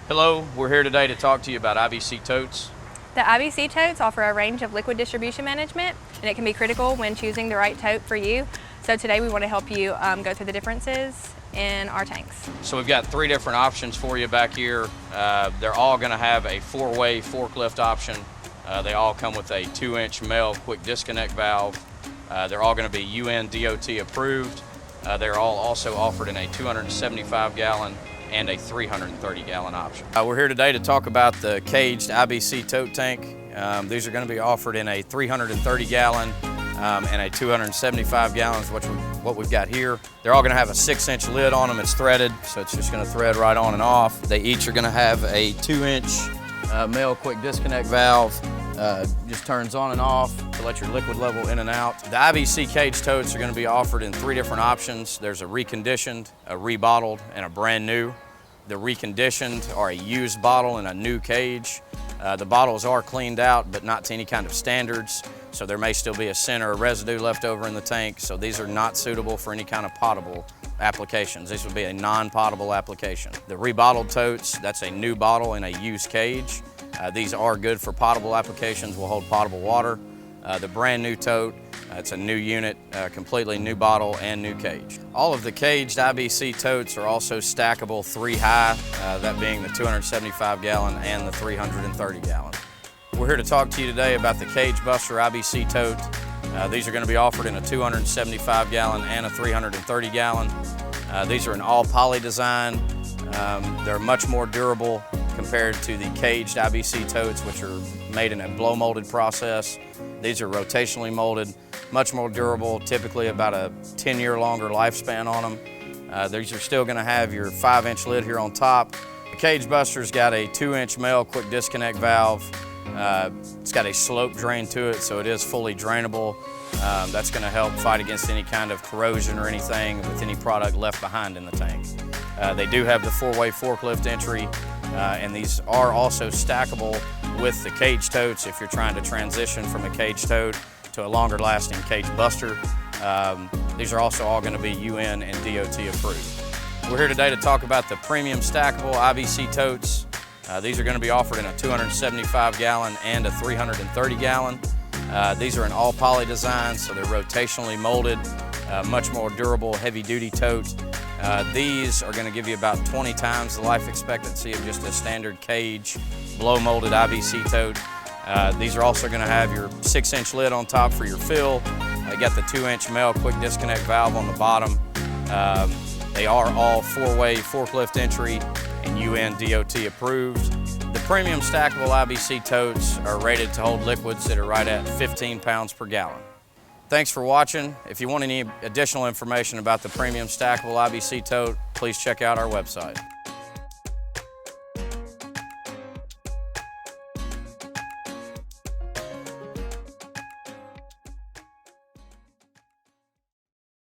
Hello, we're here today to talk to you about IBC Totes. The IBC Totes offer a range of liquid distribution management, and it can be critical when choosing the right tote for you. So today we want to help you go through the differences in our tanks. So we've got three different options for you back here. They're all going to have a four-way forklift option. They all come with a 2-inch male quick disconnect valve. They're all going to be UN DOT approved. They're all also offered in a 275-gallon and a 330-gallon option. We're here today to talk about the Caged IBC Tote tank. These are going to be offered in a 330-gallon and a 275-gallon is what we've got here. They're all going to have a 6-inch lid on them. It's threaded, so it's just going to thread right on and off. They each are going to have a 2-inch male quick disconnect valve. Just turns on and off to let your liquid level in and out. The IBC Caged Totes are going to be offered in three different options. There's a reconditioned, a rebottled, and a brand new. The reconditioned are a used bottle and a new cage. The bottles are cleaned out, but not to any kind of standards, so there may still be a scent or a residue left over in the tank, so these are not suitable for any kind of potable applications. This would be a non-potable application. The rebottled totes, that's a new bottle in a used cage. These are good for potable applications, will hold potable water. The brand new tote, it's a new unit, completely new bottle and new cage. All of the Caged IBC totes are also stackable 3-high, that being the 275-gallon and the 330-gallon. We're here to talk to you today about the Cagebuster IBC tote. These are going to be offered in a 275-gallon and a 330-gallon. These are an all-poly design. They're much more durable compared to the Caged IBC totes, which are made in a blow molded process. These are rotationally molded, much more durable, typically about a 10-year longer lifespan on them. These are still going to have your 5-inch lid here on top. The Cagebuster's got a 2-inch male quick disconnect valve. It's got a slope drain to it, so it is fully drainable. That's going to help fight against any kind of corrosion or anything with any product left behind in the tank. They do have the 4-way forklift entry, and these are also stackable with the Caged Totes if you're trying to transition from a Caged Tote to a longer lasting Cagebuster. These are also all going to be UN and DOT approved. We're here today to talk about the premium stackable IBC Totes. These are going to be offered in a 275-gallon and a 330-gallon. These are an all-poly design, so they're rotationally molded, much more durable, heavy-duty tote. These are going to give you about 20 times the life expectancy of just a standard cage, blow-molded IBC tote. These are also going to have your 6-inch lid on top for your fill. You got the 2-inch male quick disconnect valve on the bottom. They are all 4-way forklift entry and UN DOT approved. The premium stackable IBC totes are rated to hold liquids that are right at 15 pounds per gallon. Thanks for watching. If you want any additional information about the premium stackable IBC tote, please check out our website.